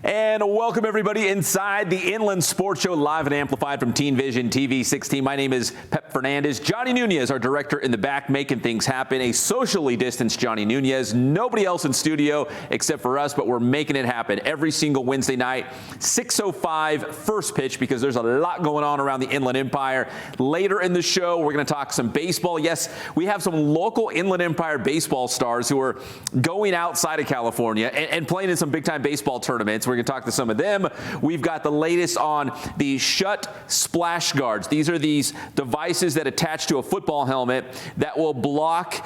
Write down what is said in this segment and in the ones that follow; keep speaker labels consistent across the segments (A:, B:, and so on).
A: And welcome everybody inside the Inland Sports Show, live and amplified from Teen Vision TV 16. My name is Pep Fernandez. Johnny Nunez, our director in the back, making things happen. A socially distanced Johnny Nunez. Nobody else in studio except for us, but we're making it happen every single Wednesday night. 6:05 first pitch, because there's a lot going on around the Inland Empire. Later in the show, we're going to talk some baseball. Yes, we have some local Inland Empire baseball stars who are going outside of California and playing in some big-time baseball tournaments. We're going to talk to some of them. We've got the latest on the Schutt splash guards. These are these devices that attach to a football helmet that will block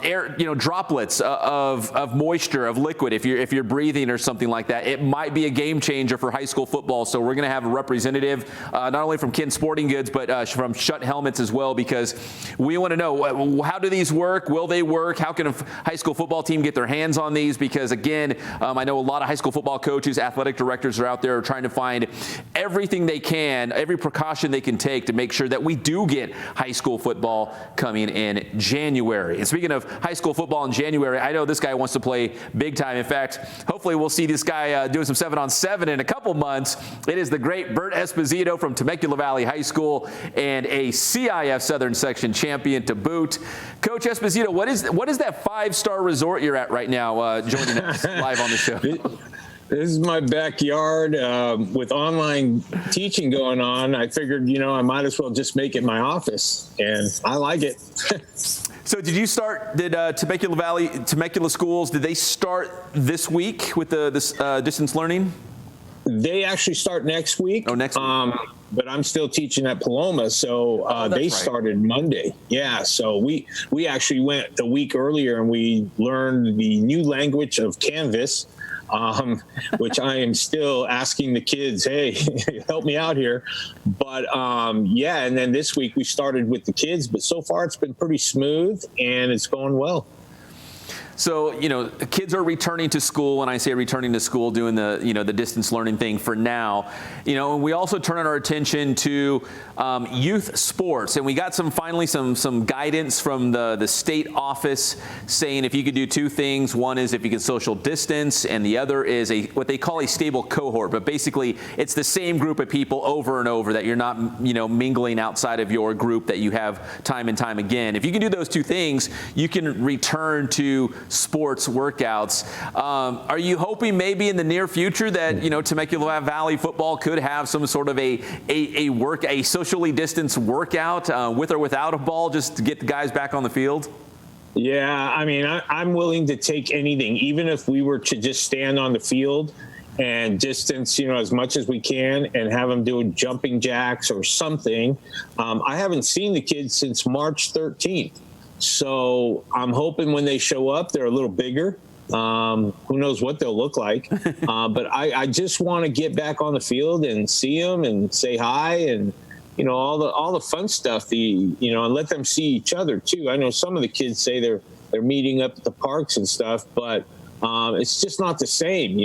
A: air, droplets of moisture, of liquid, if you're breathing or something like that. It might be a game changer for high school football. So we're going to have a representative, not only from Ken Sporting Goods, but from Schutt helmets as well, because we want to know, how do these work? Will they work? How can a high school football team get their hands on these? Because again, I know a lot of high school football coaches, athletic directors are out there trying to find everything they can, every precaution they can take to make sure that we do get high school football coming in January. And speaking of high school football in January, I know this guy wants to play big time. In fact, hopefully we'll see this guy doing some 7-on-7 in a couple months. It is the great Bert Esposito from Temecula Valley High School and a CIF Southern Section champion to boot. Coach Esposito, what is that 5-star resort you're at right now, joining us live on the show?
B: This is my backyard with online teaching going on. I figured, I might as well just make it my office, and I like it.
A: So did Temecula schools, did they start this week with this distance learning?
B: They actually start next week.
A: Oh, next week.
B: But I'm still teaching at Paloma, so they started Monday. Yeah, so we actually went a week earlier, and we learned the new language of Canvas, which I am still asking the kids, hey, help me out here. But and then this week we started with the kids, but so far it's been pretty smooth and it's going well.
A: So, kids are returning to school. When I say returning to school, doing the distance learning thing for now, and we also turn our attention to youth sports. And we got finally some guidance from the state office saying if you could do two things. One is if you could social distance, and the other is what they call a stable cohort. But basically, it's the same group of people over and over, that you're not, mingling outside of your group that you have time and time again. If you can do those two things, you can return to sports workouts. Are you hoping maybe in the near future that Temecula Valley football could have some sort of a socially distanced workout with or without a ball, just to get the guys back on the field?
B: Yeah, I mean, I'm willing to take anything, even if we were to just stand on the field and distance, as much as we can, and have them do jumping jacks or something. I haven't seen the kids since March 13th. So I'm hoping when they show up, they're a little bigger. Who knows what they'll look like. But I just want to get back on the field and see them and say hi and, all the fun stuff, and let them see each other too. I know some of the kids say they're meeting up at the parks and stuff, but it's just not the same.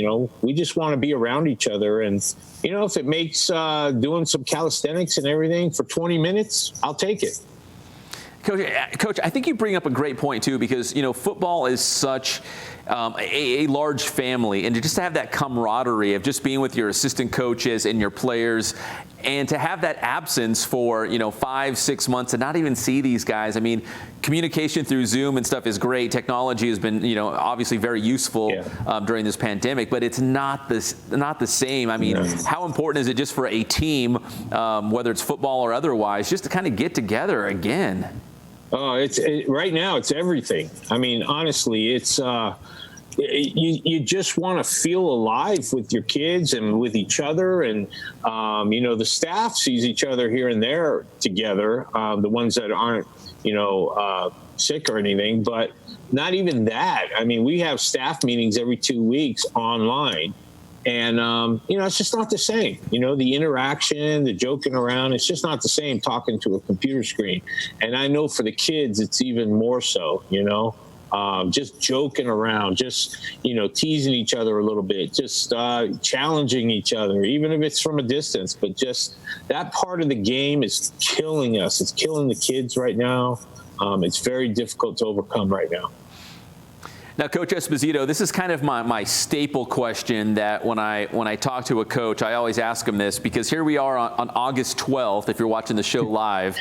B: We just want to be around each other. And, if it makes doing some calisthenics and everything for 20 minutes, I'll take it.
A: Coach, I think you bring up a great point, too, because, football is such a large family, and just to have that camaraderie of just being with your assistant coaches and your players, and to have that absence for 5-6 months and not even see these guys. I mean, communication through Zoom and stuff is great. Technology has been obviously very useful during this pandemic, but it's not the same. I mean, how important is it just for a team, whether it's football or otherwise, just to kind of get together again?
B: Oh, right now it's everything. I mean, honestly, it's you just want to feel alive with your kids and with each other, and the staff sees each other here and there together. The ones that aren't sick or anything, but not even that. I mean, we have staff meetings every 2 weeks online. And, it's just not the same. The interaction, the joking around, it's just not the same talking to a computer screen. And I know for the kids, it's even more so, just joking around, just, teasing each other a little bit, just challenging each other, even if it's from a distance. But just that part of the game is killing us. It's killing the kids right now. It's very difficult to overcome right now.
A: Now, Coach Esposito, this is kind of my staple question that when I talk to a coach, I always ask him this, because here we are on August 12th, if you're watching the show live.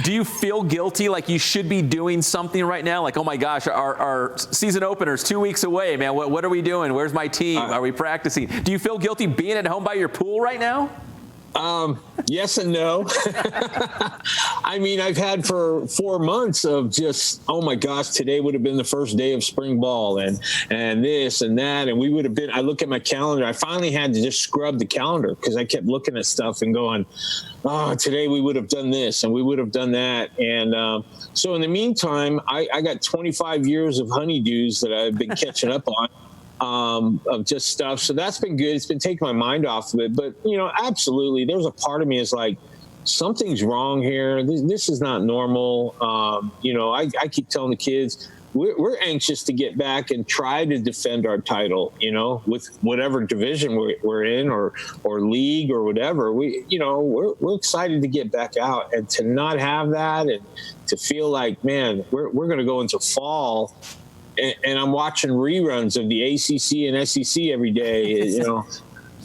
A: Do you feel guilty, like you should be doing something right now? Like, oh my gosh, our season opener's 2 weeks away, man. What are we doing? Where's my team? Are we practicing? Do you feel guilty being at home by your pool right now?
B: Yes and no. I mean, I've had for 4 months of just, oh my gosh, today would have been the first day of spring ball and this and that. And we would have been, I look at my calendar. I finally had to just scrub the calendar because I kept looking at stuff and going, oh, today we would have done this and we would have done that. And so in the meantime, I got 25 years of honeydews that I've been catching up on. Of just stuff. So that's been good. It's been taking my mind off of it. But, absolutely, there's a part of me is like, something's wrong here. This is not normal. I keep telling the kids, we're anxious to get back and try to defend our title, with whatever division we're in or league or whatever. We're excited to get back out, and to not have that and to feel like, man, we're going to go into fall. And I'm watching reruns of the ACC and SEC every day.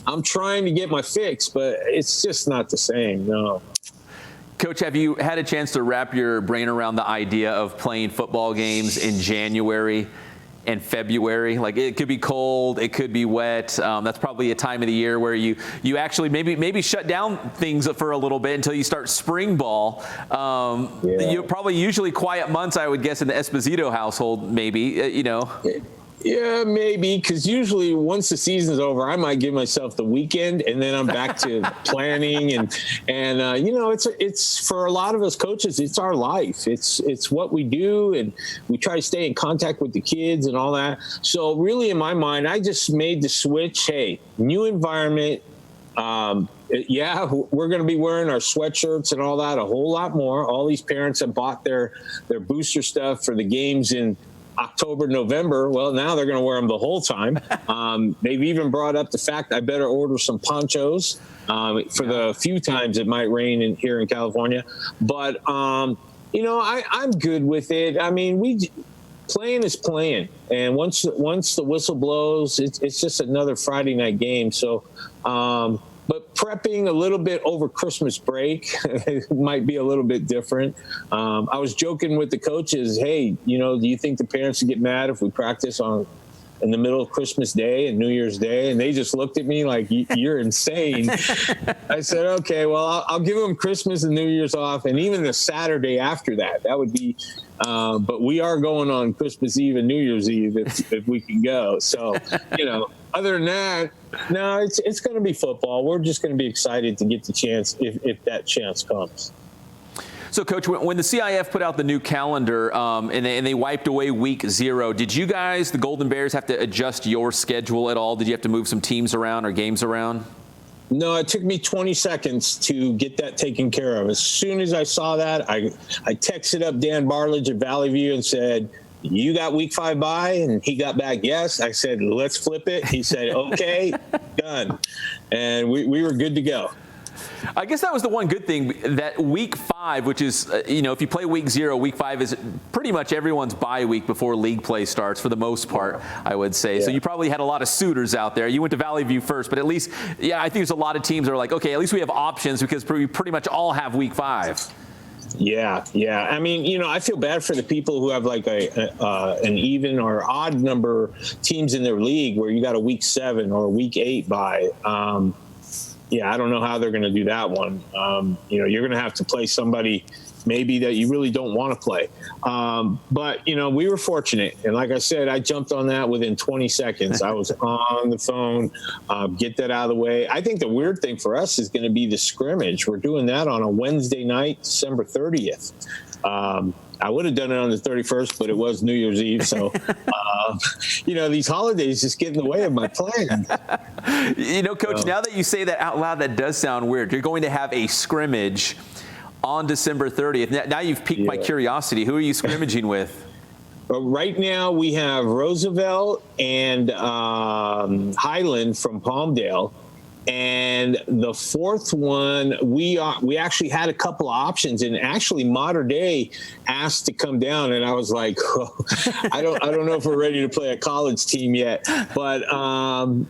B: I'm trying to get my fix, but it's just not the same. No.
A: Coach, have you had a chance to wrap your brain around the idea of playing football games in January and February? Like, it could be cold, it could be wet. That's probably a time of the year where you actually maybe shut down things for a little bit until you start spring ball. You probably usually quiet months, I would guess, in the Esposito household, maybe,
B: Yeah, maybe, because usually once the season's over, I might give myself the weekend, and then I'm back to planning and it's for a lot of us coaches, it's our life. It's what we do, and we try to stay in contact with the kids and all that. So really, in my mind, I just made the switch. Hey, new environment. We're going to be wearing our sweatshirts and all that a whole lot more. All these parents have bought their booster stuff for the games in October, November. Well, now they're going to wear them the whole time. They've even brought up the fact I better order some ponchos for the few times it might rain here in California. But, I'm good with it. I mean, playing is playing. And once the whistle blows, it's just another Friday night game. So, but prepping a little bit over Christmas break might be a little bit different. I was joking with the coaches, hey, do you think the parents would get mad if we practice in the middle of Christmas Day and New Year's Day? And they just looked at me like, you're insane. I said, okay, well, I'll give them Christmas and New Year's off, and even the Saturday after that. That would be but we are going on Christmas Eve and New Year's Eve if we can go. So, other than that, no, it's going to be football. We're just going to be excited to get the chance if that chance comes.
A: So, Coach, when the CIF put out the new calendar and they wiped away week 0, did you guys, the Golden Bears, have to adjust your schedule at all? Did you have to move some teams around or games around?
B: No, it took me 20 seconds to get that taken care of. As soon as I saw that, I texted up Dan Bartlage at Valley View and said, you got week 5 bye? And he got back, yes. I said, let's flip it. He said, okay, done. And we were good to go.
A: I guess that was the one good thing, that week 5, which is, if you play week 0, week 5 is pretty much everyone's bye week before league play starts for the most part, I would say. Yeah. So you probably had a lot of suitors out there. You went to Valley View first, but at least, I think there's a lot of teams that are like, okay, at least we have options because we pretty much all have week 5.
B: Yeah. I mean, I feel bad for the people who have like an even or odd number teams in their league where you got a week 7 or a week 8 bye. I don't know how they're going to do that one. You're going to have to play somebody maybe that you really don't want to play. But we were fortunate. And like I said, I jumped on that within 20 seconds. I was on the phone, get that out of the way. I think the weird thing for us is going to be the scrimmage. We're doing that on a Wednesday night, December 30th. I would have done it on the 31st, but it was New Year's Eve. So, these holidays just get in the way of my plan.
A: Coach, now that you say that out loud, that does sound weird. You're going to have a scrimmage on December 30th. Now you've piqued my curiosity. Who are you scrimmaging with?
B: Right now we have Roosevelt and Highland from Palmdale. And the fourth one, we actually had a couple of options, and actually Mater Dei asked to come down, and I was like, I don't know if we're ready to play a college team yet, but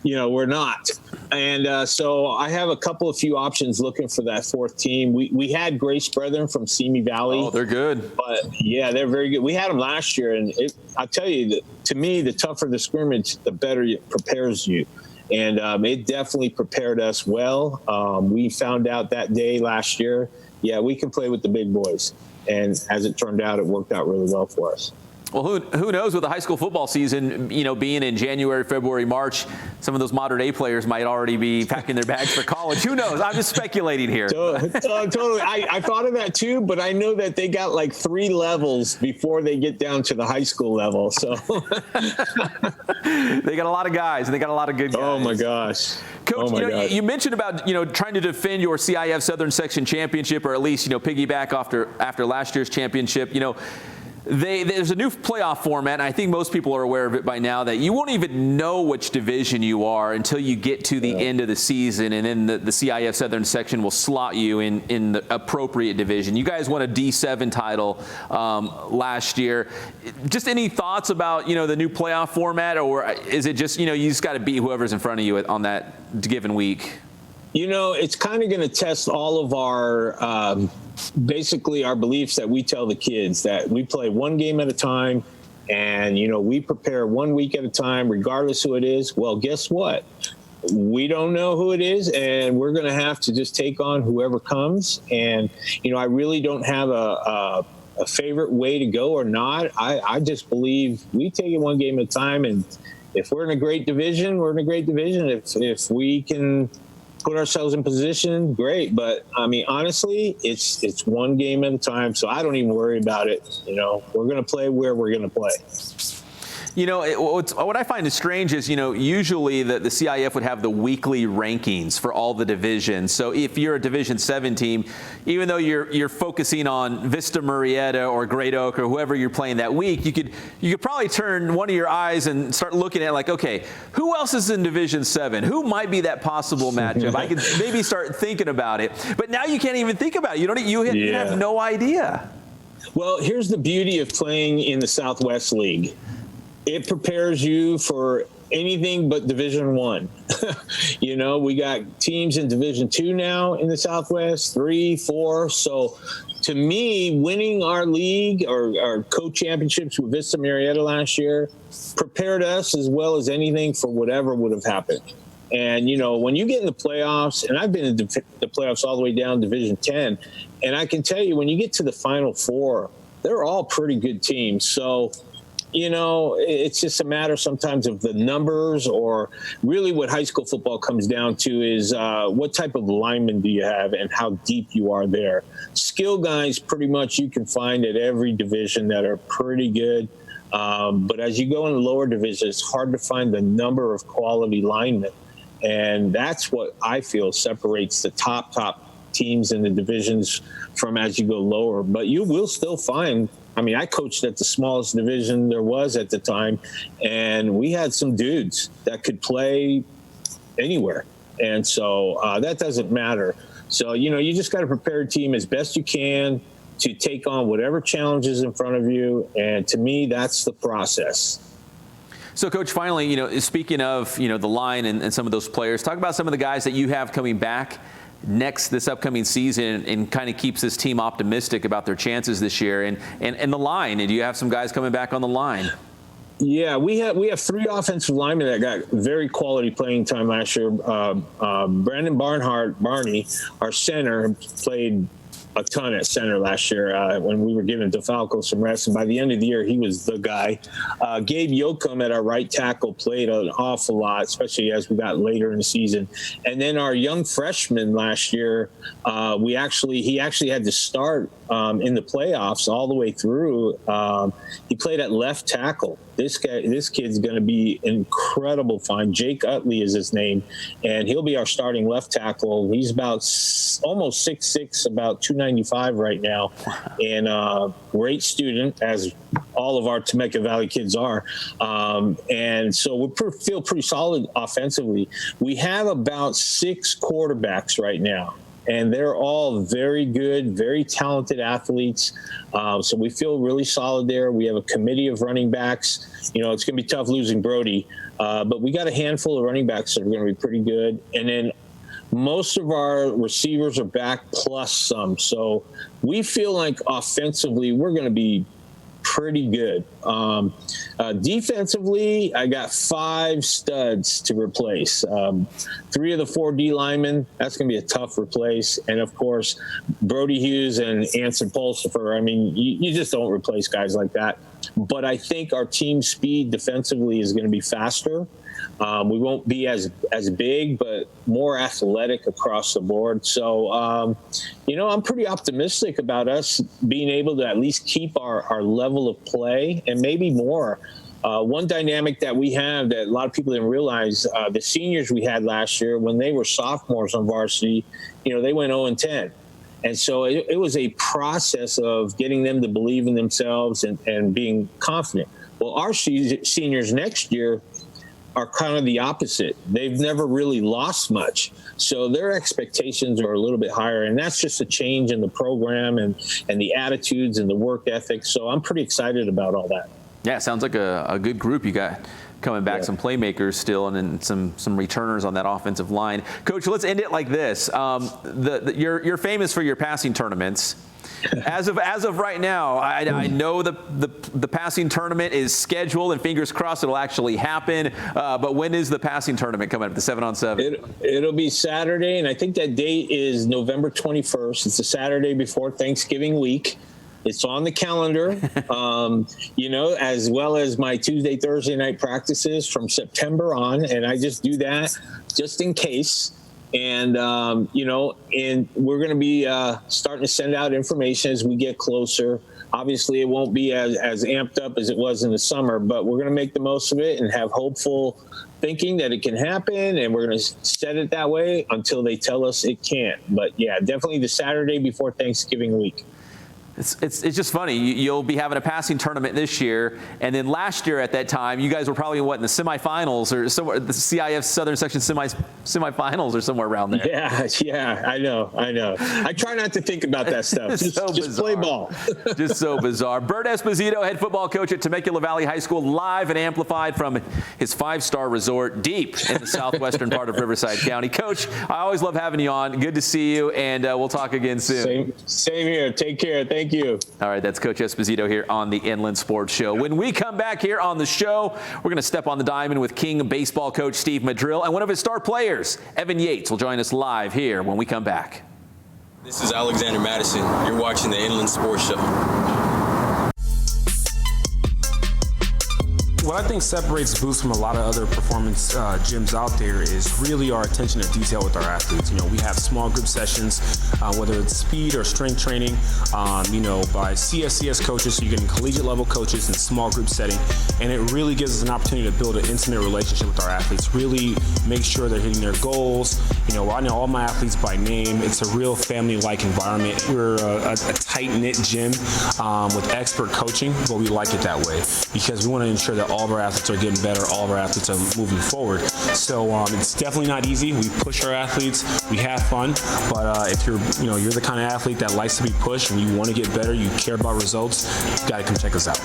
B: we're not. And so I have a few options looking for that fourth team. We had Grace Brethren from Simi Valley.
A: Oh, they're good.
B: But yeah, they're very good. We had them last year, and I'll tell you, to me, the tougher the scrimmage, the better it prepares you. And it definitely prepared us well. We found out that day last year, we can play with the big boys. And as it turned out, it worked out really well for us.
A: Well, who knows, with the high school football season, being in January, February, March, some of those Mater Dei players might already be packing their bags for college. Who knows? I'm just speculating here.
B: Totally. I thought of that too, but I know that they got like 3 levels before they get down to the high school level. So
A: they got a lot of guys, and they got a lot of good guys.
B: Oh my gosh.
A: Coach, you mentioned about, trying to defend your CIF Southern Section championship, or at least, piggyback after last year's championship. There's a new playoff format, and I think most people are aware of it by now, that you won't even know which division you are until you get to the end of the season, and then the CIF Southern Section will slot you in the appropriate division. You guys won a D7 title last year. Just any thoughts about, the new playoff format, or is it just, you just got to beat whoever's in front of you on that given week?
B: It's kind of going to test all of our basically our beliefs that we tell the kids, that we play one game at a time, and we prepare 1 week at a time regardless who it is. Well, guess what, we don't know who it is, and we're going to have to just take on whoever comes. And I really don't have a favorite way to go or not. I just believe we take it one game at a time, and if we're in a great division, we're in a great division. If we can put ourselves in position, great. But I mean, honestly, it's one game at a time, so I don't even worry about it. We're going to play where we're going to play.
A: What I find is strange is, usually the CIF would have the weekly rankings for all the divisions. So if you're a Division 7 team, even though you're focusing on Vista Murrieta or Great Oak or whoever you're playing that week, you could probably turn one of your eyes and start looking at, like, okay, who else is in Division 7? Who might be that possible matchup? I could maybe start thinking about it. But now you can't even think about it. You have no idea.
B: Well, here's the beauty of playing in the Southwest League. It prepares you for anything but Division 1. We got teams in Division 2 now in the Southwest, 3, 4. So to me, winning our league or our co-championships with Vista Murrieta last year prepared us as well as anything for whatever would have happened. And, when you get in the playoffs, and I've been in the playoffs all the way down Division 10, and I can tell you, when you get to the Final Four, they're all pretty good teams. So, it's just a matter sometimes of the numbers, or really what high school football comes down to is what type of lineman do you have and how deep you are there. Skill guys, pretty much you can find at every division that are pretty good. But as you go in the lower division, it's hard to find the number of quality linemen. And that's what I feel separates the top teams in the divisions from as you go lower. But you will still find, I mean, I coached at the smallest division there was at the time, and we had some dudes that could play anywhere. And so that doesn't matter. So, you just got to prepare a team as best you can to take on whatever challenges in front of you. And to me, that's the process.
A: So, Coach, finally, speaking of, the line and some of those players, talk about some of the guys that you have coming back this upcoming season and kind of keeps this team optimistic about their chances this year and the line. And do you have some guys coming back on the line?
B: Yeah, we have 3 offensive linemen that got very quality playing time last year. Brandon Barnhart, Barney, our center, played a ton at center last year when we were giving DeFalco some rest. And by the end of the year, he was the guy. Gabe Yoakum at our right tackle played an awful lot, especially as we got later in the season. And then our young freshman last year, he actually had to start in the playoffs all the way through. He played at left tackle. This kid's going to be incredible fine. Jake Utley is his name, and he'll be our starting left tackle. He's about almost 6'6", about 295 right now, and great student, as all of our Temecula Valley kids are. And so we feel pretty solid offensively. We have about 6 quarterbacks right now, and they're all very good, very talented athletes. So we feel really solid there. We have a committee of running backs. It's going to be tough losing Brody, but we got a handful of running backs that are going to be pretty good. And then most of our receivers are back plus some. So we feel like offensively we're going to be pretty good. Defensively, I got 5 studs to replace. 3 of the 4 D linemen, that's going to be a tough replace. And of course, Brody Hughes and Anson Pulsifer. I mean, you just don't replace guys like that. But I think our team speed defensively is going to be faster. We won't be as big, but more athletic across the board. So, I'm pretty optimistic about us being able to at least keep our level of play and maybe more. One dynamic that we have that a lot of people didn't realize, the seniors we had last year, when they were sophomores on varsity, they went 0-10. And so it was a process of getting them to believe in themselves and being confident. Well, our seniors next year are kind of the opposite. They've never really lost much. So their expectations are a little bit higher. And that's just a change in the program and the attitudes and the work ethic. So I'm pretty excited about all that. Yeah,
A: sounds like a good group you got coming back, some playmakers still, and then some returners on that offensive line. Coach, let's end it like this. You're famous for your passing tournaments. As of right now, I know the passing tournament is scheduled, and fingers crossed it'll actually happen. But when is the passing tournament coming up? The 7-on-7?
B: It'll be Saturday, and I think that date is November 21st. It's the Saturday before Thanksgiving week. It's on the calendar, as well as my Tuesday, Thursday night practices from September on. And I just do that just in case. And, and we're going to be starting to send out information as we get closer. Obviously, it won't be as amped up as it was in the summer, but we're going to make the most of it and have hopeful thinking that it can happen. And we're going to set it that way until they tell us it can't. But, yeah, definitely the Saturday before Thanksgiving week.
A: It's just funny. You'll be having a passing tournament this year, and then last year at that time, you guys were probably in the semifinals or somewhere, the CIF Southern Section semifinals or somewhere around there.
B: Yeah, I know. I try not to think about that stuff. Just play ball.
A: Just so bizarre. Bert Esposito, head football coach at Temecula Valley High School, live and amplified from his 5-star resort deep in the southwestern part of Riverside County. Coach, I always love having you on. Good to see you, and we'll talk again soon.
B: Same here. Take care. Thank you.
A: All right, that's Coach Esposito here on the Inland Sports Show. When we come back here on the show, we're going to step on the diamond with King baseball coach Steve Madril, and one of his star players, Evan Yates, will join us live here when we come back.
C: This is Alexander Madison. You're watching the Inland Sports Show.
D: What I think separates Boost from a lot of other performance gyms out there is really our attention to detail with our athletes. We have small group sessions, whether it's speed or strength training, by CSCS coaches, so you're getting collegiate level coaches in small group setting, and it really gives us an opportunity to build an intimate relationship with our athletes, really make sure they're hitting their goals. I know all my athletes by name. It's a real family-like environment. We're a tight-knit gym with expert coaching, but we like it that way because we want to ensure that all of our athletes are getting better, all of our athletes are moving forward. So it's definitely not easy. We push our athletes, we have fun, but if you're the kind of athlete that likes to be pushed and you want to get better, you care about results, you got to come check us out.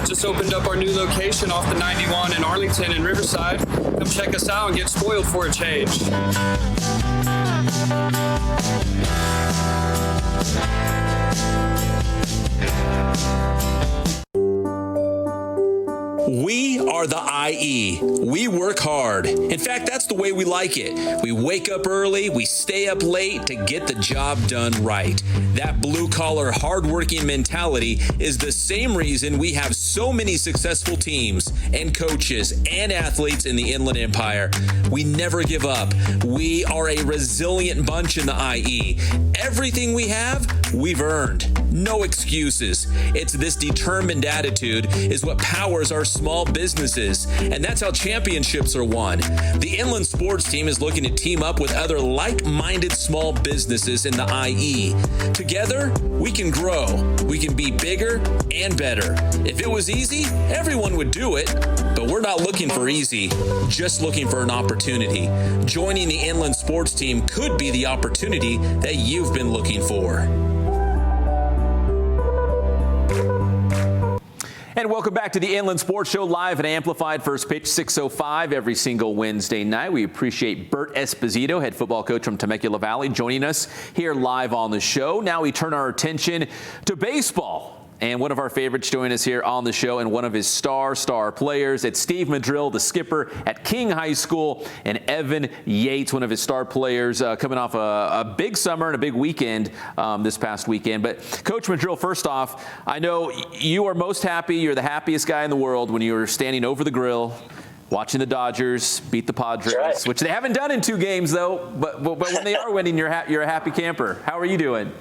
E: Just opened up our new location off the 91 in Arlington and Riverside. Come check us out and get spoiled for a change.
A: We are the IE. We work hard. In fact, that's the way we like it. We wake up early, we stay up late to get the job done right. That blue-collar, hard-working mentality is the same reason we have so many successful teams and coaches and athletes in the Inland Empire. We never give up. We are a resilient bunch in the IE. Everything we have, we've earned. No excuses. It's this determined attitude is what powers our small businesses, and that's how championships are won. The Inland Sports Team is looking to team up with other like-minded small businesses in the IE. Together, we can grow. We can be bigger and better. If it was easy, everyone would do it, but we're not looking for easy, just looking for an opportunity. Joining the Inland Sports Team could be the opportunity that you've been looking for. And welcome back to the Inland Sports Show, live and amplified. First pitch, 6:05 every single Wednesday night. We appreciate Bert Esposito, head football coach from Temecula Valley, joining us here live on the show. Now we turn our attention to baseball. And one of our favorites join us here on the show, and one of his star players. It's Steve Madril, the skipper at King High School, and Evan Yates, one of his star players, coming off a big summer and a big weekend this past weekend. But Coach Madril, first off, I know you are most happy, you're the happiest guy in the world when you're standing over the grill watching the Dodgers beat the Padres, right, which they haven't done in 2 games, though. But when they are winning, you're a happy camper. How are you doing?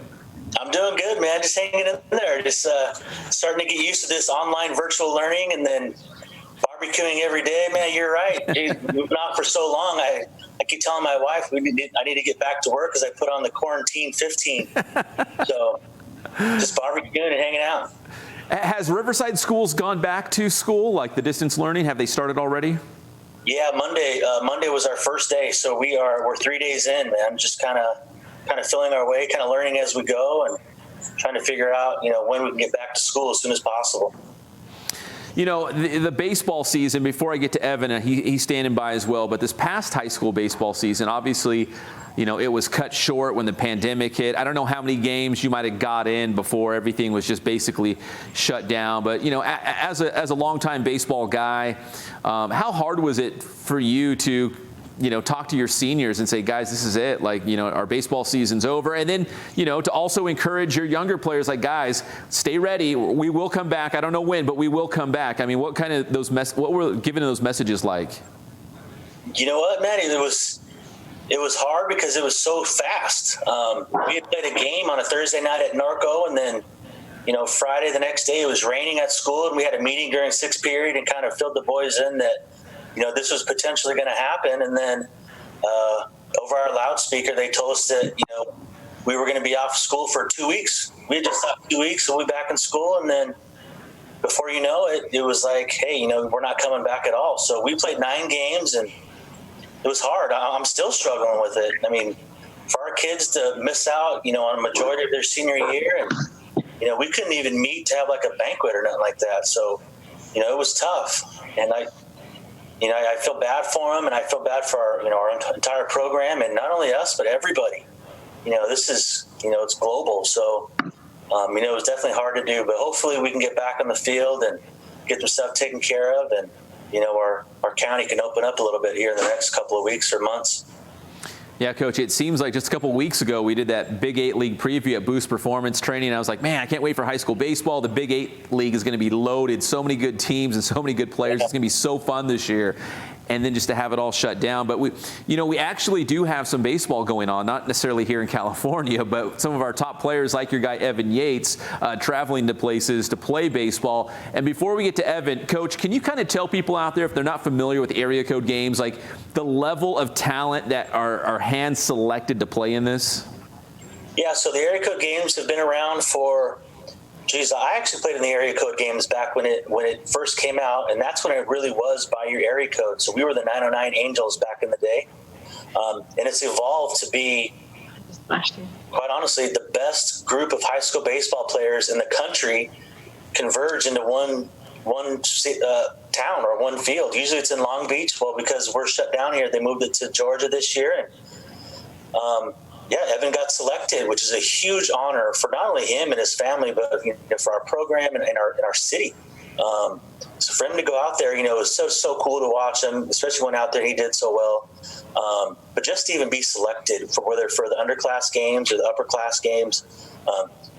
F: I'm doing good, man. Just hanging in there. Just starting to get used to this online virtual learning and then barbecuing every day. Man, you're right. We've been out for so long. I keep telling my wife I need to get back to work because I put on the quarantine 15. So just barbecuing and hanging out.
A: Has Riverside schools gone back to school, like the distance learning? Have they started already?
F: Yeah, Monday was our first day. So we're 3 days in, man. Just kind of feeling our way, kind of learning as we go and trying to figure out, when we can get back to school as soon as possible.
A: The baseball season, before I get to Evan, he's standing by as well, but this past high school baseball season, obviously, it was cut short when the pandemic hit. I don't know how many games you might have got in before everything was just basically shut down. But, as a longtime baseball guy, how hard was it for you to talk to your seniors and say, guys, this is it. Our baseball season's over. And then, to also encourage your younger players, like, guys, stay ready. We will come back. I don't know when, but we will come back. I mean, what were giving those messages like?
F: You know what, man? It was hard because it was so fast. We had played a game on a Thursday night at Norco, and then Friday the next day it was raining at school, and we had a meeting during sixth period and kind of filled the boys in that, this was potentially going to happen. And then over our loudspeaker, they told us that, we were going to be off school for 2 weeks. We had just stopped 2 weeks, so we'll be back in school. And then before you know it, it was like, hey, we're not coming back at all. So we played 9 games, and it was hard. I'm still struggling with it. I mean, for our kids to miss out, on a majority of their senior year, and, we couldn't even meet to have like a banquet or nothing like that. So, it was tough. And I feel bad for them, and I feel bad for our entire program, and not only us, but everybody. This is, it's global. So, it was definitely hard to do, but hopefully we can get back on the field and get some stuff taken care of. And, our county can open up a little bit here in the next couple of weeks or months.
A: Yeah, Coach, it seems like just a couple of weeks ago we did that Big 8 League preview at Boost Performance Training, and I was like, man, I can't wait for high school baseball. The Big 8 League is going to be loaded. So many good teams and so many good players. It's going to be so fun this year. And then just to have it all shut down. But we actually do have some baseball going on, not necessarily here in California, but some of our top players like your guy Evan Yates traveling to places to play baseball. And before we get to Evan, Coach, can you kind of tell people out there, if they're not familiar with area code games, like the level of talent that are hand selected to play in this?
F: Yeah, so the area code games have been around for, I actually played in the area code games back when it first came out, and that's when it really was by your area code. So we were the 909 Angels back in the day, and it's evolved to be, quite honestly, the best group of high school baseball players in the country converge into one town or one field. Usually it's in Long Beach. Well, because we're shut down here, they moved it to Georgia this year, and Evan got selected, which is a huge honor for not only him and his family, but for our program and our city. So for him to go out there, it was so cool to watch him, especially when out there he did so well. But just to even be selected for whether for the underclass games or the upper class games,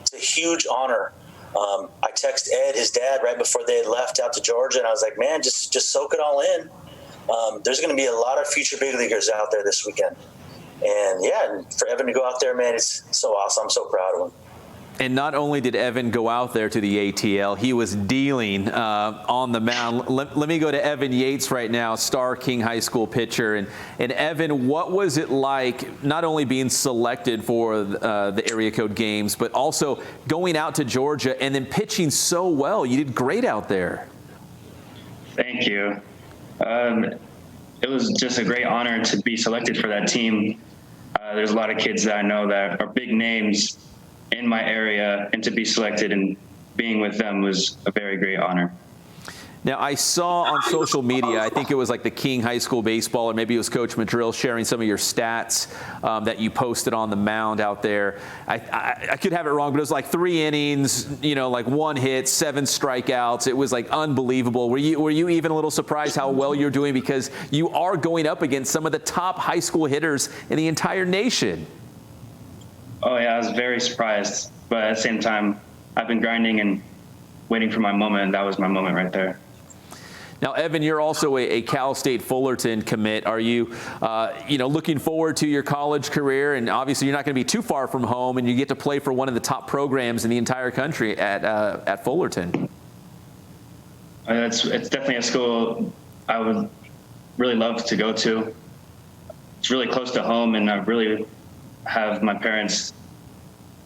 F: it's a huge honor. I texted Ed, his dad, right before they had left out to Georgia, and I was like, man, just soak it all in. There's going to be a lot of future big leaguers out there this weekend. And for Evan to go out there, man, it's so awesome. I'm so proud of him.
A: And not only did Evan go out there to the ATL, he was dealing on the mound. Let me go to Evan Yates right now, star King High School pitcher. And Evan, what was it like not only being selected for the area code games, but also going out to Georgia and then pitching so well? You did great out there.
G: Thank you. It was just a great honor to be selected for that team. There's a lot of kids that I know that are big names in my area, and to be selected and being with them was a very great honor.
A: Now, I saw on social media, I think it was like the King High School baseball, or maybe it was Coach Madril sharing some of your stats that you posted on the mound out there. I could have it wrong, but it was like 3 innings, like 1 hit, 7 strikeouts. It was like unbelievable. Were you even a little surprised how well you're doing, because you are going up against some of the top high school hitters in the entire nation?
G: Oh yeah, I was very surprised, but at the same time, I've been grinding and waiting for my moment, and that was my moment right there.
A: Now, Evan, you're also a Cal State Fullerton commit. Are you, looking forward to your college career? And obviously, you're not going to be too far from home, and you get to play for one of the top programs in the entire country at Fullerton.
G: It's definitely a school I would really love to go to. It's really close to home, and I really have my parents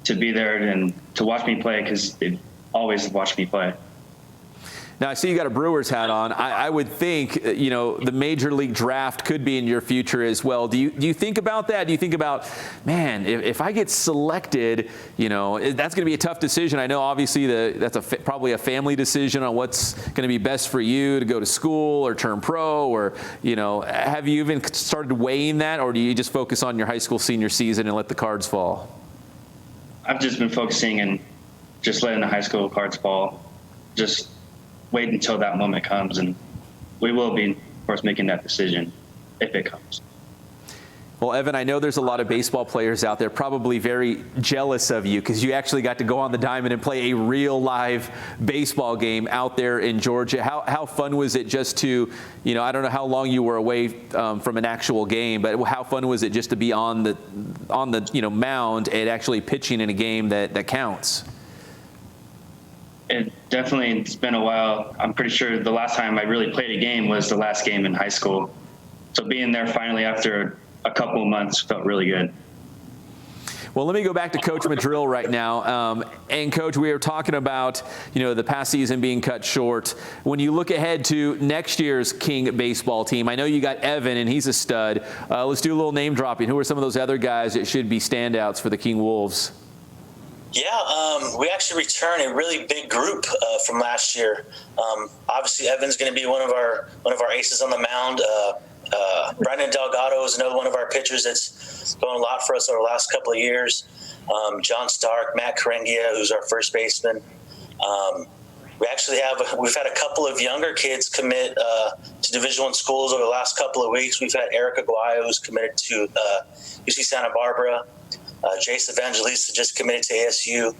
G: to be there and to watch me play, because they always watch me play.
A: Now, I see you got a Brewers hat on. I would think, the Major League Draft could be in your future as well. Do you think about that? Do you think about, man, if I get selected, that's going to be a tough decision. I know, obviously, that's probably a family decision on what's going to be best for you to go to school or turn pro, or, have you even started weighing that, or do you just focus on your high school senior season and let the cards fall?
G: I've just been focusing and just letting the high school cards fall. Just wait until that moment comes, and we will be, of course, making that decision if it comes.
A: Well, Evan, I know there's a lot of baseball players out there probably very jealous of you, because you actually got to go on the diamond and play a real live baseball game out there in Georgia. How fun was it just to, I don't know how long you were away from an actual game, but how fun was it just to be on the mound and actually pitching in a game that counts?
G: definitely it's been a while. I'm pretty sure the last time I really played a game was the last game in high school. So being there finally after a couple of months felt really good.
A: Well, let me go back to Coach Madrill right now. And Coach, we were talking about, the past season being cut short. When you look ahead to next year's King baseball team, I know you got Evan, and he's a stud. Let's do a little name dropping. Who are some of those other guys that should be standouts for the King Wolves?
F: Yeah, we actually returned a really big group from last year. Obviously, Evan's going to be one of our aces on the mound. Brandon Delgado is another one of our pitchers that's going a lot for us over the last couple of years. John Stark, Matt Karengia, who's our first baseman. We've had a couple of younger kids commit to Division I schools over the last couple of weeks. We've had Eric Aguayo, who's committed to UC Santa Barbara. Jace Evangelista just committed to ASU.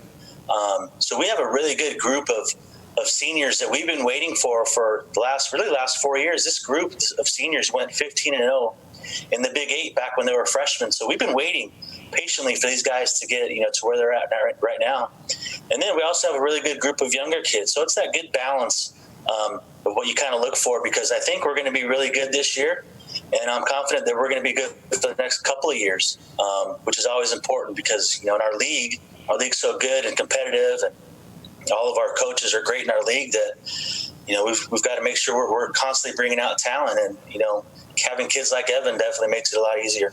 F: So we have a really good group of seniors that we've been waiting for the last 4 years. This group of seniors went 15-0 in the Big 8 back when they were freshmen. So we've been waiting patiently for these guys to get to where they're at right now. And then we also have a really good group of younger kids. So it's that good balance of what you kind of look for, because I think we're going to be really good this year. And I'm confident that we're going to be good for the next couple of years, which is always important because, in our league's so good and competitive, and all of our coaches are great in our league that, we've got to make sure we're constantly bringing out talent. And, having kids like Evan definitely makes it a lot easier.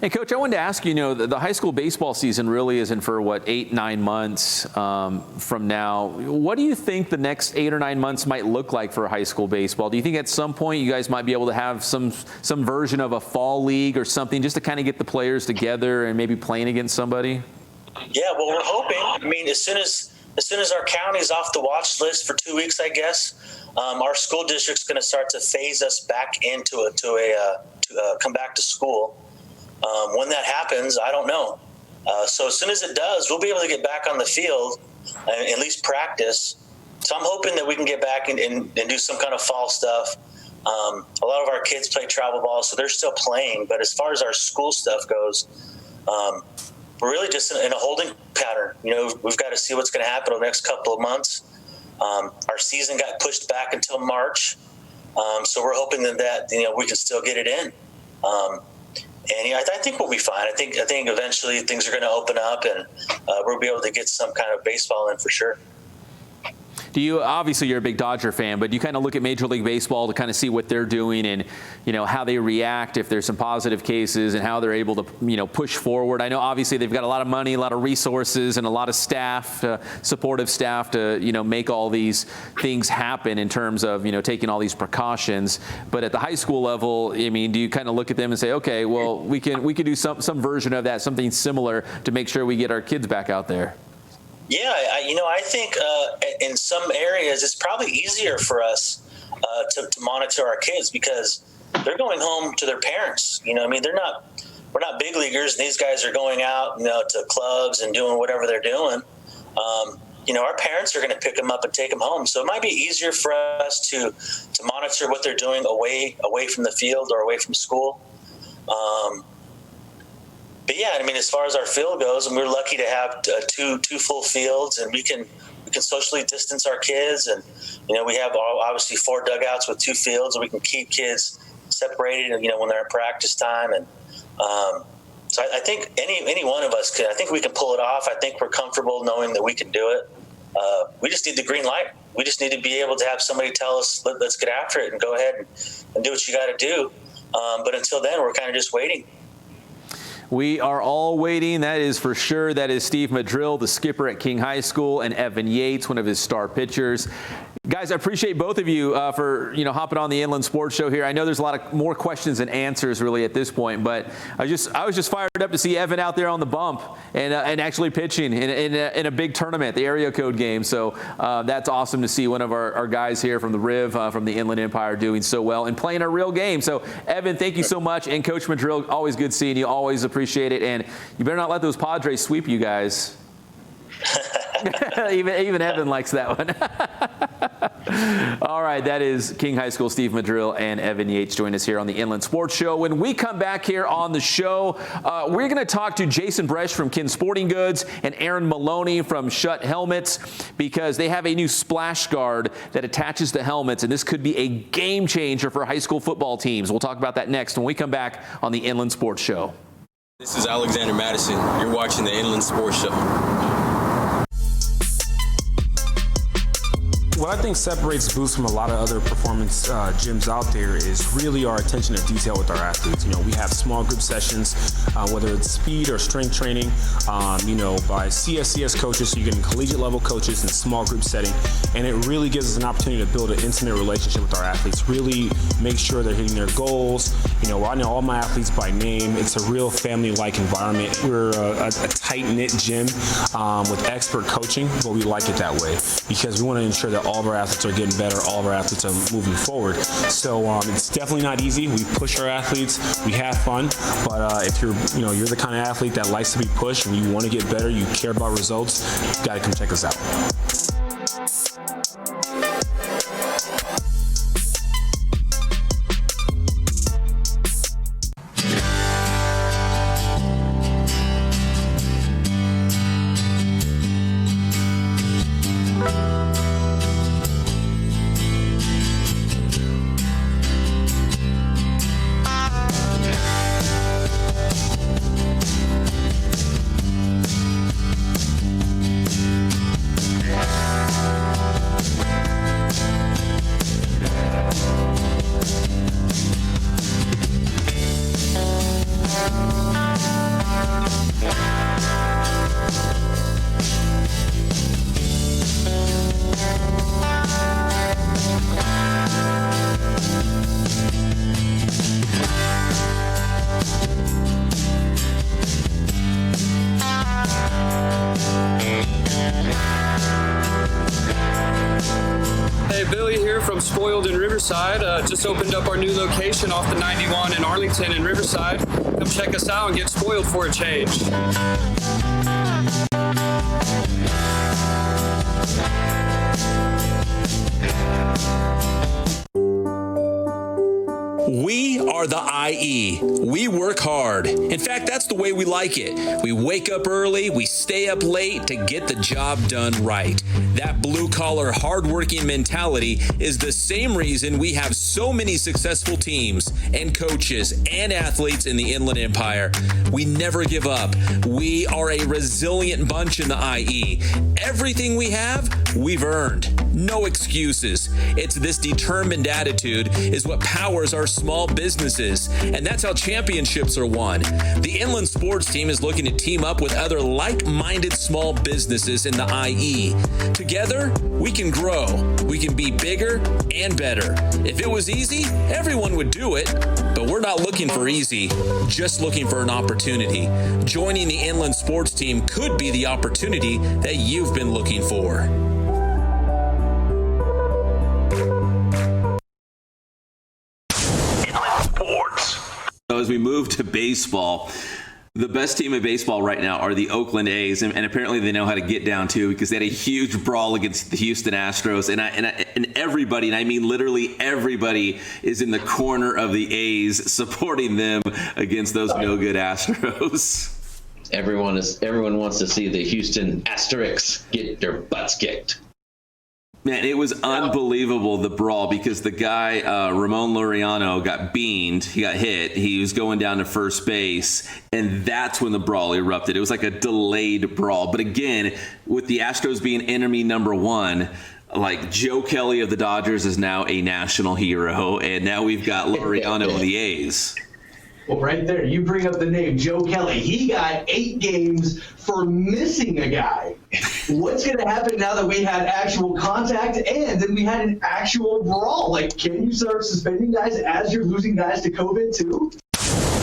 A: Hey, Coach, I wanted to ask you, the high school baseball season really isn't for, 8-9 months from now. What do you think the next 8 or 9 months might look like for high school baseball? Do you think at some point you guys might be able to have some version of a fall league or something just to kind of get the players together and maybe playing against somebody?
F: Yeah, well, we're hoping. I mean, as soon as our county's off the watch list for 2 weeks, I guess, our school district's going to start to phase us back into come back to school. When that happens, I don't know. So as soon as it does, we'll be able to get back on the field and at least practice. So I'm hoping that we can get back and do some kind of fall stuff. A lot of our kids play travel ball, so they're still playing. But as far as our school stuff goes, we're really just in a holding pattern. We've got to see what's going to happen over the next couple of months. Our season got pushed back until March, so we're hoping that we can still get it in. And I think we'll be fine. I think eventually things are going to open up, and we'll be able to get some kind of baseball in for sure.
A: Obviously you're a big Dodger fan, but do you kind of look at Major League Baseball to kind of see what they're doing and, how they react if there's some positive cases and how they're able to, push forward? I know obviously they've got a lot of money, a lot of resources, and a lot of staff, supportive staff to, make all these things happen in terms of, taking all these precautions. But at the high school level, I mean, do you kind of look at them and say, okay, well, we can do some version of that, something similar to make sure we get our kids back out there?
F: Yeah, I think in some areas it's probably easier for us to monitor our kids because they're going home to their parents. We're not big leaguers. These guys are going out, to clubs and doing whatever they're doing. Our parents are going to pick them up and take them home. So it might be easier for us to monitor what they're doing away from the field or away from school. But yeah, as far as our field goes, and we're lucky to have two full fields, and we can socially distance our kids, and we have obviously 4 dugouts with 2 fields, and we can keep kids separated, when they're at practice time, and so I think any one of us I think we can pull it off. I think we're comfortable knowing that we can do it. We just need the green light. We just need to be able to have somebody tell us, let's get after it and go ahead and do what you got to do. But until then, we're kind of just waiting.
A: We are all waiting, that is for sure. That is Steve Madril, the skipper at King High School, and Evan Yates, one of his star pitchers. Guys, I appreciate both of you for hopping on the Inland Sports Show here. I know there's a lot of more questions than answers really at this point, but I was just fired up to see Evan out there on the bump and actually pitching in a big tournament, the area code game. So that's awesome to see one of our guys here from the Riv, from the Inland Empire, doing so well and playing a real game. So Evan, thank you so much, and Coach Madril, always good seeing you. Always appreciate it, and you better not let those Padres sweep you guys. even Evan likes that one. All right, that is King High School Steve Madril and Evan Yates join us here on the Inland Sports Show. When we come back here on the show, we're going to talk to Jason Bresch from Kin Sporting Goods and Aaron Maloney from Schutt Helmets, because they have a new splash guard that attaches to helmets, and this could be a game changer for high school football teams. We'll talk about that next when we come back on the Inland Sports Show.
C: This is Alexander Madison. You're watching the Inland Sports Show.
D: What I think separates Boost from a lot of other performance gyms out there is really our attention to detail with our athletes. You know, we have small group sessions, whether it's speed or strength training, by CSCS coaches, so you're getting collegiate level coaches in small group setting, and it really gives us an opportunity to build an intimate relationship with our athletes, really make sure they're hitting their goals. You know, I know all my athletes by name. It's a real family-like environment. We're a tight-knit gym with expert coaching, but we like it that way because we want to ensure that all of our athletes are getting better, all of our athletes are moving forward. So it's definitely not easy. We push our athletes, we have fun, but if you're the kind of athlete that likes to be pushed and you want to get better, you care about results, you got to come check us out.
E: Hey, Billy here from Spoiled in Riverside. Just opened up our new location off the 91 in Arlington and Riverside. Come check us out and get spoiled for a change.
A: We are the IE. We work hard. In fact, that's the way we like it. We wake up early, we stay up late to get the job done right. That blue-collar, hard-working mentality is the same reason we have so many successful teams and coaches and athletes in the Inland Empire. We never give up. We are a resilient bunch in the IE. Everything we have, we've earned. No excuses. It's this determined attitude is what powers our small businesses, and that's how championships are won. The Inland Sports Team is looking to team up with other like-minded small businesses in the IE. Together, we can grow. We can be bigger and better. If it was easy, everyone would do it, but we're not looking for easy, just looking for an opportunity. Joining the Inland Sports Team could be the opportunity that you've been looking for. As we move to baseball, the best team in baseball right now are the Oakland A's, and apparently they know how to get down too, because they had a huge brawl against the Houston Astros, and everybody, and I mean literally everybody, is in the corner of the A's supporting them against those no good Astros.
H: Everyone wants to see the Houston Asterix get their butts kicked.
A: Man, it was unbelievable, the brawl, because the guy, Ramon Laureano, got beamed. He got hit. He was going down to first base, and that's when the brawl erupted. It was like a delayed brawl. But again, with the Astros being enemy number one, like Joe Kelly of the Dodgers is now a national hero, and now we've got Laureano of the A's.
I: Well, right there, you bring up the name Joe Kelly. He got 8 games for missing a guy. What's going to happen now that we had actual contact and then we had an actual brawl? Like, can you start suspending guys as you're losing guys to COVID too?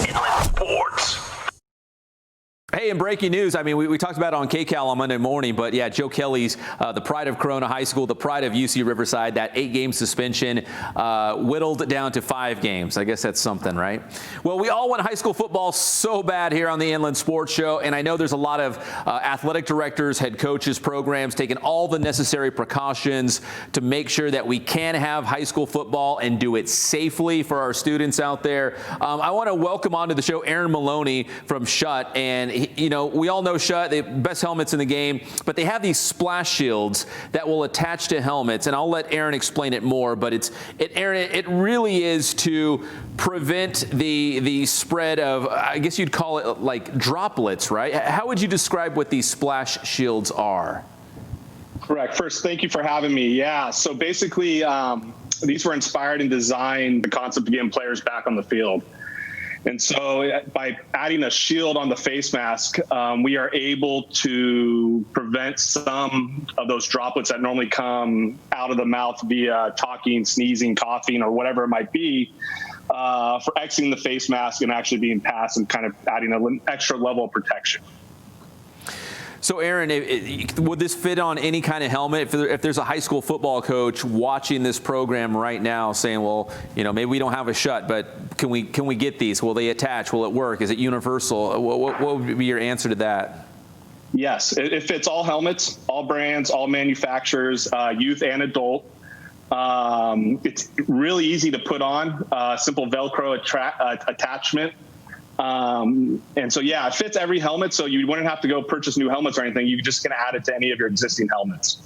A: Inland Sports. Hey, in breaking news, I mean, we talked about it on KCAL on Monday morning, but yeah, Joe Kelly's the pride of Corona High School, the pride of UC Riverside, that 8-game suspension whittled down to 5 games. I guess that's something, right? Well, we all want high school football so bad here on the Inland Sports Show, and I know there's a lot of athletic directors, head coaches, programs taking all the necessary precautions to make sure that we can have high school football and do it safely for our students out there. I want to welcome onto the show Aaron Maloney from Schutt, and we all know Schutt, the best helmets in the game, but they have these splash shields that will attach to helmets, and I'll let Aaron explain it more, but Aaron, it really is to prevent the spread of, I guess you'd call it like droplets, right? How would you describe what these splash shields are?
J: Correct. First, thank you for having me. Yeah, so basically these were inspired and designed the concept of getting players back on the field. And so by adding a shield on the face mask, we are able to prevent some of those droplets that normally come out of the mouth via talking, sneezing, coughing, or whatever it might be, for exiting the face mask and actually being passed and kind of adding an extra level of protection.
A: So, Aaron, would this fit on any kind of helmet? If there's a high school football coach watching this program right now saying, well, maybe we don't have a Schutt, but can we get these? Will they attach? Will it work? Is it universal? What would be your answer to that?
J: Yes, it fits all helmets, all brands, all manufacturers, youth and adult. It's really easy to put on, simple Velcro attachment. And so, yeah, it fits every helmet, so you wouldn't have to go purchase new helmets or anything. You're just going to add it to any of your existing helmets.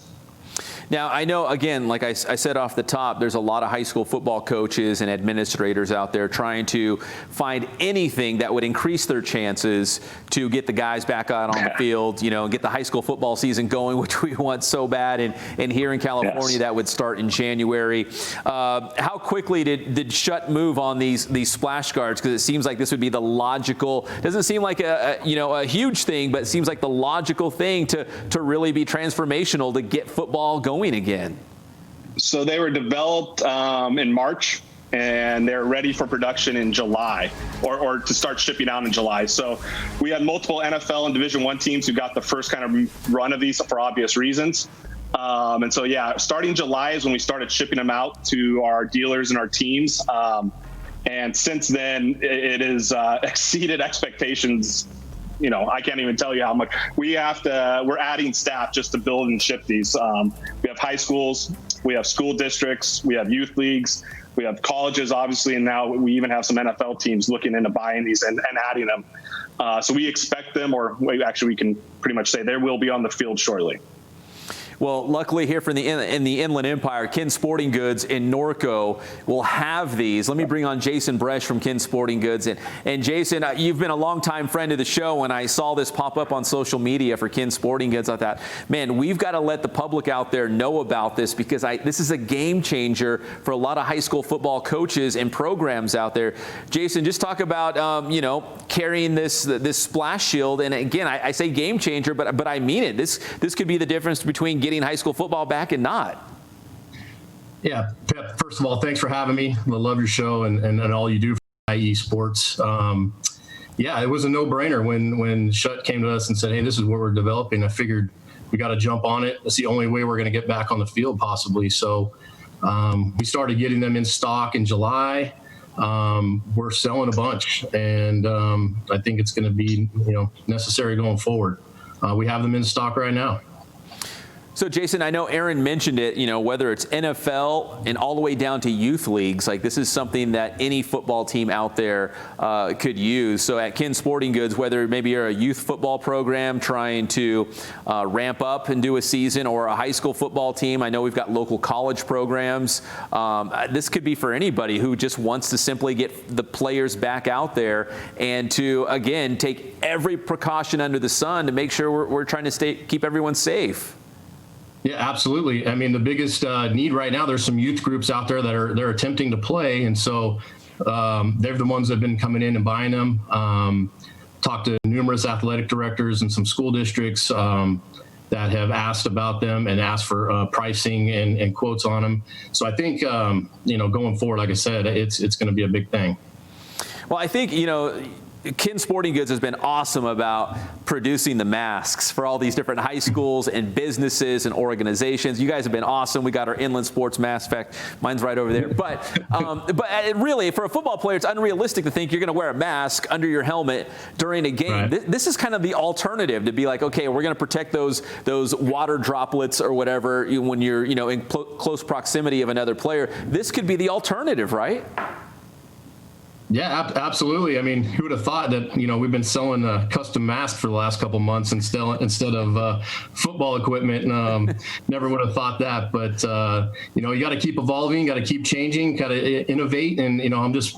A: Now, I know, again, like I said off the top, there's a lot of high school football coaches and administrators out there trying to find anything that would increase their chances to get the guys back out on the field, and get the high school football season going, which we want so bad. And here in California, that would start in January. How quickly did Schutt move on these splash guards? Because it seems like this would be the logical, doesn't seem like a huge thing, but it seems like the logical thing to really be transformational to get football going again.
J: So they were developed in March, and they're ready for production in July, or to start shipping out in July. So we had multiple NFL and Division I teams who got the first kind of run of these for obvious reasons. And so, yeah, starting July is when we started shipping them out to our dealers and our teams. And since then, it has exceeded expectations. I can't even tell you how much we're adding staff just to build and ship these. We have high schools, we have school districts, we have youth leagues, we have colleges, obviously, and now we even have some NFL teams looking into buying these and adding them. So we expect them, or actually we can pretty much say they will be on the field shortly.
A: Well, luckily here in the Inland Empire, Ken Sporting Goods in Norco will have these. Let me bring on Jason Bresch from Ken Sporting Goods. And Jason, you've been a longtime friend of the show. When I saw this pop up on social media for Ken Sporting Goods, I thought, man, we've got to let the public out there know about this, because this is a game changer for a lot of high school football coaches and programs out there. Jason, just talk about, carrying this splash shield. And again, I say game changer, but I mean it. This could be the difference between getting high school football back and not.
K: Yeah, Pep, first of all, thanks for having me. I love your show and all you do for IE Sports. Yeah, it was a no-brainer when Schutt came to us and said, hey, this is what we're developing. I figured we got to jump on it. It's the only way we're going to get back on the field possibly. So we started getting them in stock in July. We're selling a bunch, and I think it's going to be necessary going forward. We have them in stock right now.
A: So, Jason, I know Aaron mentioned it, whether it's NFL and all the way down to youth leagues, like this is something that any football team out there could use. So at Ken Sporting Goods, whether maybe you're a youth football program trying to ramp up and do a season, or a high school football team, I know we've got local college programs. This could be for anybody who just wants to simply get the players back out there and to, again, take every precaution under the sun to make sure we're trying to keep everyone safe.
K: Yeah, absolutely. I mean, the biggest need right now, there's some youth groups out there that they're attempting to play. And so they're the ones that have been coming in and buying them. Talked to numerous athletic directors and some school districts that have asked about them and asked for pricing and quotes on them. So I think, going forward, like I said, it's going to be a big thing.
A: Well, I think, Kin Sporting Goods has been awesome about producing the masks for all these different high schools and businesses and organizations. You guys have been awesome. We got our Inland Sports Mask. In fact, mine's right over there. But really, for a football player, it's unrealistic to think you're going to wear a mask under your helmet during a game. Right. This is kind of the alternative to be like, okay, we're going to protect those water droplets or whatever when you're in close proximity of another player. This could be the alternative, right?
K: Yeah, absolutely. I mean, who would have thought that, we've been selling custom masks for the last couple of months instead of football equipment. Never would have thought that. But, you got to keep evolving, got to keep changing, got to innovate. And, I'm just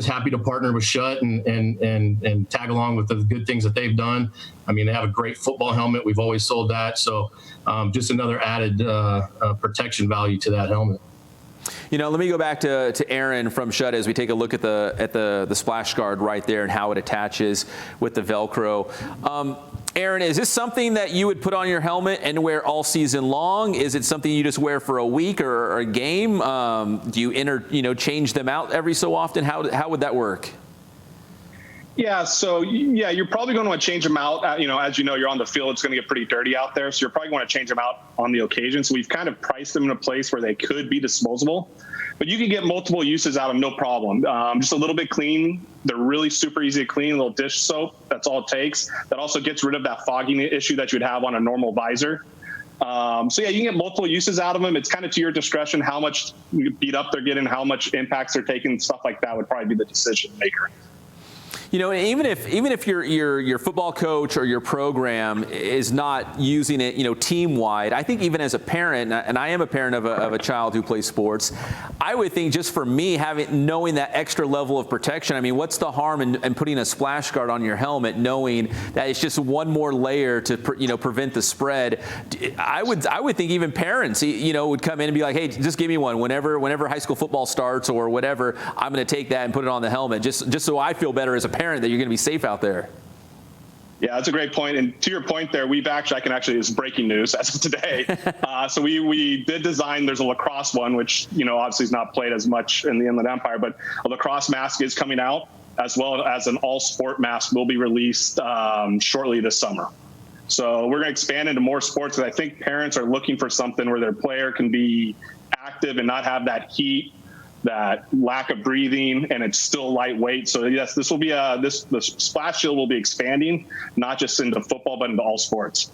K: happy to partner with Schutt and tag along with the good things that they've done. I mean, they have a great football helmet. We've always sold that. So just another added protection value to that helmet.
A: Let me go back to Aaron from Schutt as we take a look at the splash guard right there and how it attaches with the Velcro. Aaron, is this something that you would put on your helmet and wear all season long? Is it something you just wear for a week or a game? Do you change them out every so often? How would that work?
J: Yeah, so you're probably going to want to change them out. As you're on the field, it's going to get pretty dirty out there. So you're probably going to change them out on the occasion. So we've kind of priced them in a place where they could be disposable, but you can get multiple uses out of them, no problem. Just a little bit clean. They're really super easy to clean. A little dish soap. That's all it takes. That also gets rid of that fogging issue that you would have on a normal visor. You can get multiple uses out of them. It's kind of to your discretion how much beat up they're getting, how much impacts they're taking, stuff like that would probably be the decision maker.
A: Even if your football coach or your program is not using it, team wide, I think even as a parent, and I am a parent of a child who plays sports, I would think just for me knowing that extra level of protection. I mean, what's the harm in putting a splash guard on your helmet, knowing that it's just one more layer to prevent the spread? I would think even parents would come in and be like, hey, just give me one whenever high school football starts or whatever. I'm going to take that and put it on the helmet just so I feel better as a parent that you're going to be safe out there.
J: Yeah, that's a great point. And to your point there, it's breaking news as of today. So we did design, there's a lacrosse one, which, obviously is not played as much in the Inland Empire, but a lacrosse mask is coming out, as well as an all sport mask will be released shortly this summer. So we're going to expand into more sports because I think parents are looking for something where their player can be active and not have that heat, that lack of breathing, and it's still lightweight. So yes, this will be the splash shield will be expanding, not just into football, but into all sports.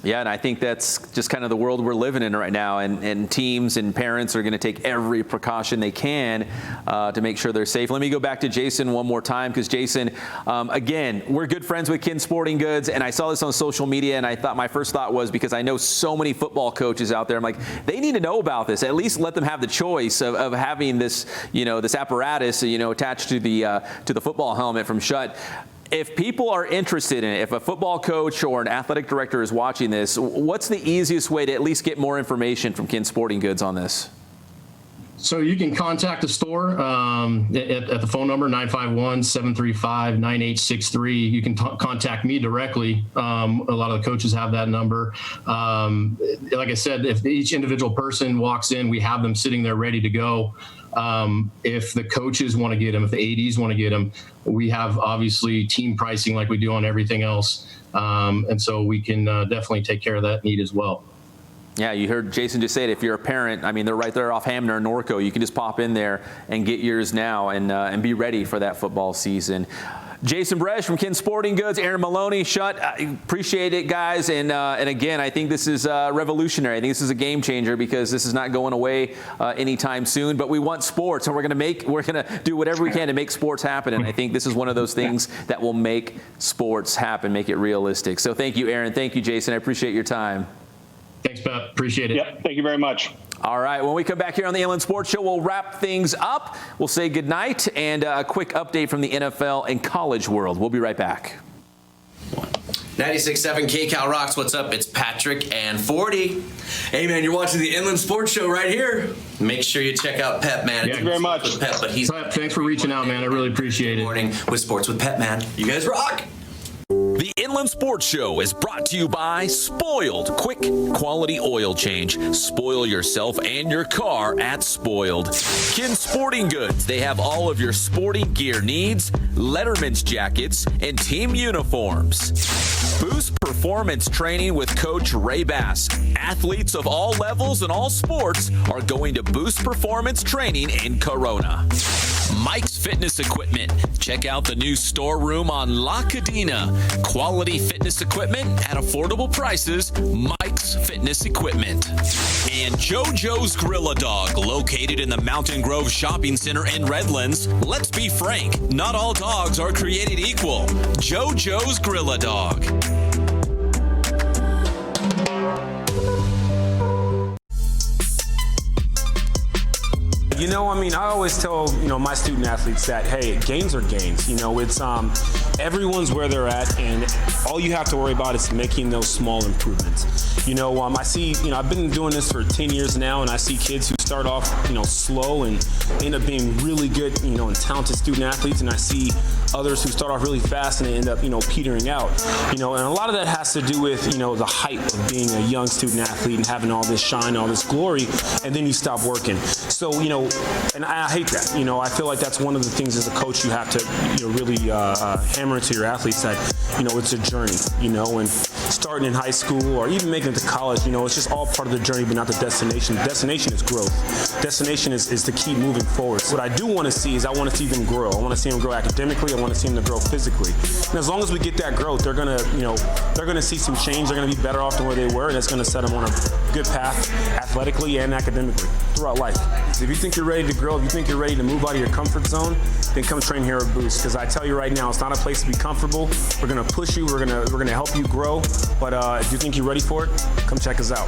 A: Yeah, and I think that's just kind of the world we're living in right now, and teams and parents are going to take every precaution they can to make sure they're safe. Let me go back to Jason one more time, because Jason, again, we're good friends with Kin Sporting Goods, and I saw this on social media, and my first thought was, because I know so many football coaches out there, I'm like, they need to know about this. At least let them have the choice of having this, this apparatus, attached to the football helmet from Schutt. If people are interested in it, if a football coach or an athletic director is watching this, what's the easiest way to at least get more information from Kin Sporting Goods on this?
K: So you can contact the store at the phone number, 951-735-9863. You can contact me directly. A lot of the coaches have that number. Like I said, if each individual person walks in, we have them sitting there ready to go. If the coaches want to get them, if the ADs want to get them, we have obviously team pricing like we do on everything else. And so we can definitely take care of that need as well.
A: Yeah, you heard Jason just say it. If you're a parent, I mean, they're right there off Hamner and Norco. You can just pop in there and get yours now and be ready for that football season. Jason Bresch from Kin Sporting Goods, Aaron Maloney, Schutt, appreciate it, guys. And again, I think this is revolutionary. I think this is a game changer, because this is not going away anytime soon. But we want sports, and we're going to do whatever we can to make sports happen. And I think this is one of those things that will make sports happen, make it realistic. So thank you, Aaron. Thank you, Jason. I appreciate your time.
K: Thanks, Pep. Appreciate it.
J: Yep. Thank you very much.
A: All right, when we come back here on the Inland Sports Show, we'll wrap things up. We'll say goodnight and a quick update from the NFL and college world. We'll be right back.
L: 96.7 KCal Rocks. What's up? It's Patrick and 40. Hey, man, you're watching the Inland Sports Show right here. Make sure you check out Pep, man.
J: Thank you very much.
L: With Pep, but
K: Pep, thanks for reaching out, man. I really appreciate it.
L: Morning with Sports with Pep, man. You guys rock.
M: The
A: Inland Sports Show is brought to you by Spoiled. Quick, quality oil change. Spoil yourself and your car at Spoiled. Kin Sporting Goods. They have all of your sporting gear needs, Letterman's jackets, and team uniforms. Boost Performance Training with Coach Ray Bass. Athletes of all levels and all sports are going to Boost Performance Training in Corona. Mike's Fitness Equipment. Check out the new storeroom on La Cadena. Quality fitness equipment at affordable prices. Mike's Fitness Equipment. And JoJo's Grill-A-Dog, located in the Mountain Grove Shopping Center in Redlands. Let's be frank, not all dogs are created equal. JoJo's Grill-A-Dog.
D: You know, I mean, I always tell, my student athletes that, hey, gains are gains. It's everyone's where they're at, and all you have to worry about is making those small improvements. I see, I've been doing this for 10 years now, and I see kids who start off, slow and end up being really good, and talented student athletes, and I see others who start off really fast and they end up, petering out. And a lot of that has to do with, the hype of being a young student athlete and having all this shine, all this glory, and then you stop working. So, and I hate that. I feel like that's one of the things as a coach you have to, really hammer into your athletes that, it's a journey, and starting in high school or even making it to college, it's just all part of the journey, but not the destination. The destination is growth. Destination is to keep moving forward. What I do want to see is I want to see them grow. I want to see them grow academically. I want to see them to grow physically. And as long as we get that growth, they're gonna see some change. They're gonna be better off than where they were, and it's gonna set them on a good path athletically and academically throughout life. So if you think you're ready to grow, if you think you're ready to move out of your comfort zone, then come train here at Boost. Because I tell you right now, it's not a place to be comfortable. We're gonna push you. We're gonna help you grow. But if you think you're ready for it, come check us out.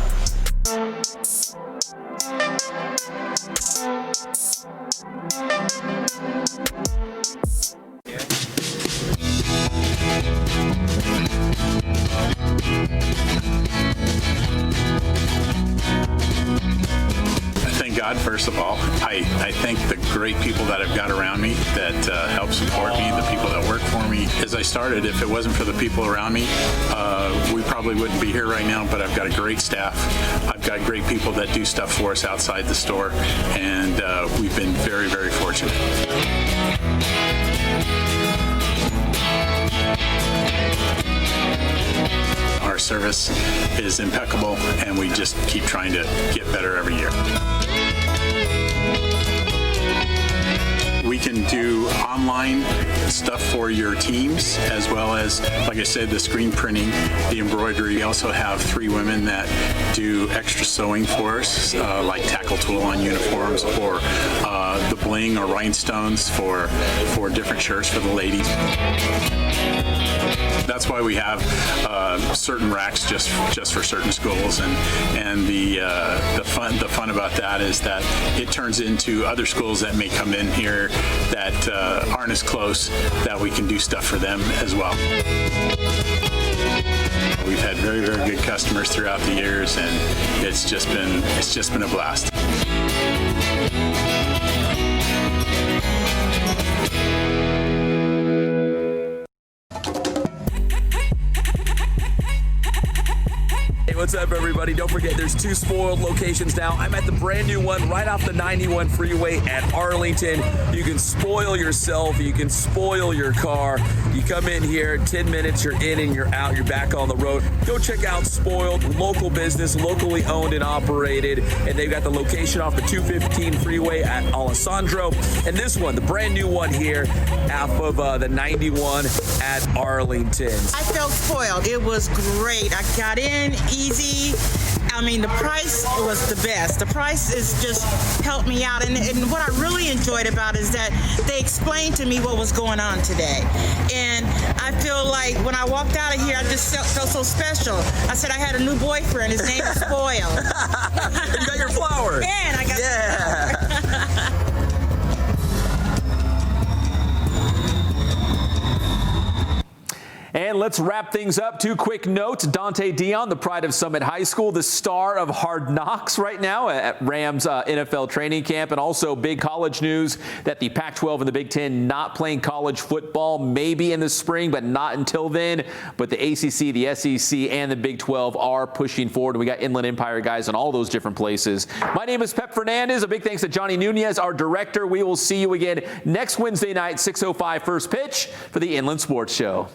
M: Thank God, first of all. I thank the great people that I've got around me that help support me, the people that work for me. As I started, if it wasn't for the people around me, we probably wouldn't be here right now, but I've got a great staff. I've got great people that do stuff for us outside the store, and we've been very, very fortunate. Our service is impeccable, and we just keep trying to get better every year. We can do online stuff for your teams, as well as, like I said, the screen printing, the embroidery. We also have 3 women that do extra sewing for us, like tackle tool on uniforms, or the bling or rhinestones for different shirts for the ladies. That's why we have certain racks just for certain schools, and the fun about that is that it turns into other schools that may come in here that aren't as close, that we can do stuff for them as well. We've had very, very good customers throughout the years, and it's just been a blast.
A: What's up, everybody? Don't forget, there's 2 Spoiled locations now. I'm at the brand new one right off the 91 freeway at Arlington. You can spoil yourself. You can spoil your car. You come in here, 10 minutes, you're in and you're out. You're back on the road. Go check out Spoiled, local business, locally owned and operated. And they've got the location off the 215 freeway at Alessandro. And this one, the brand new one here off of the 91 at Arlington.
N: I felt spoiled. It was great. I got in easy. I mean, the price was the best. The price is just helped me out. And what I really enjoyed about it is that they explained to me what was going on today. And I feel like when I walked out of here, I just felt so special. I said I had a new boyfriend. His name is Spoiled.
A: You got your flower.
N: And I got the flower.
A: And let's wrap things up. 2 quick notes. Dante Dion, the pride of Summit High School, the star of Hard Knocks right now at Rams NFL training camp. And also big college news that the Pac-12 and the Big Ten not playing college football maybe in the spring, but not until then. But the ACC, the SEC, and the Big 12 are pushing forward. And we got Inland Empire guys in all those different places. My name is Pep Fernandez. A big thanks to Johnny Nunez, our director. We will see you again next Wednesday night, 6:05 first pitch for the Inland Sports Show.